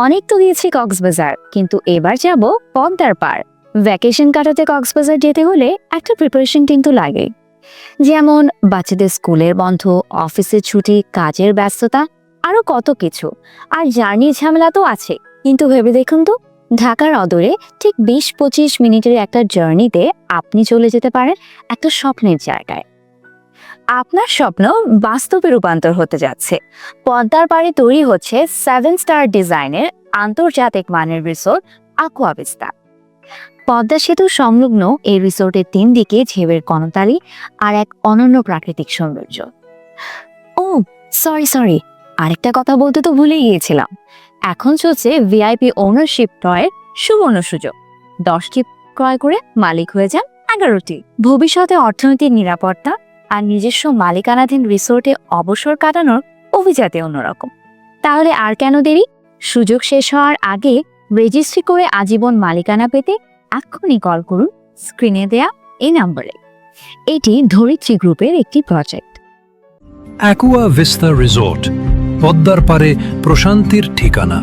অনেক তো গিয়েছি কক্সবাজার, কিন্তু এবার যাব পদ্মার পাড়। ভ্যাকেশন কাটাতে কক্সবাজার যেতে হলে একটা প্রিপারেশন কিন্তু লাগে, যেমন বাচ্চাদের স্কুলের বন্ধ, অফিসের ছুটি, কাজের ব্যস্ততা, আরো কত কিছু। আর জার্নির ঝামেলা তো আছে। কিন্তু ভেবে দেখুন তো, ঢাকার অদূরে ঠিক 20-25 মিনিটের একটা জার্নিতে আপনি চলে যেতে পারেন একটা স্বপ্নের জায়গায়। আপনার স্বপ্ন বাস্তবে রূপান্তর হতে যাচ্ছে। পদ্মার পাড়ে তৈরি হচ্ছে 7 স্টার ডিজাইনের আন্তর্জাতিক মানের রিসোর্ট আকুয়া ভিস্তা। পদ্মা সেতু সংলগ্ন এই রিসোর্টের 3 দিকে ঢেউয়ের কনতালি আর এক অনন্য প্রাকৃতিক সৌন্দর্য। ও সরি, আরেকটা কথা বলতে তো ভুলে গিয়েছিলাম। এখন চলছে ভিআইপি ওনারশিপ ক্রয়ের সুবর্ণ সুযোগ। 10টি ক্রয় করে মালিক হয়ে যান 11টি। ভবিষ্যতে অর্থনৈতিক নিরাপত্তা আর নিজস্ব মালিকানাধীন রিসোর্টে অবসর কাটানোর অভিজাতে অন্যরকম। তাহলে আর কেন দেরি? সুযোগ শেষ হওয়ার আগে রেজিস্ট্রি করে আজীবন মালিকানা পেতে এক্ষুনি কল করুন স্ক্রিনে দেয়া এই নম্বরে। এটি ধরিত্রী গ্রুপের একটি প্রজেক্ট। অ্যাকুয়া ভিস্তা রিসোর্ট, পদ্মার পারে প্রশান্তির ঠিকানা।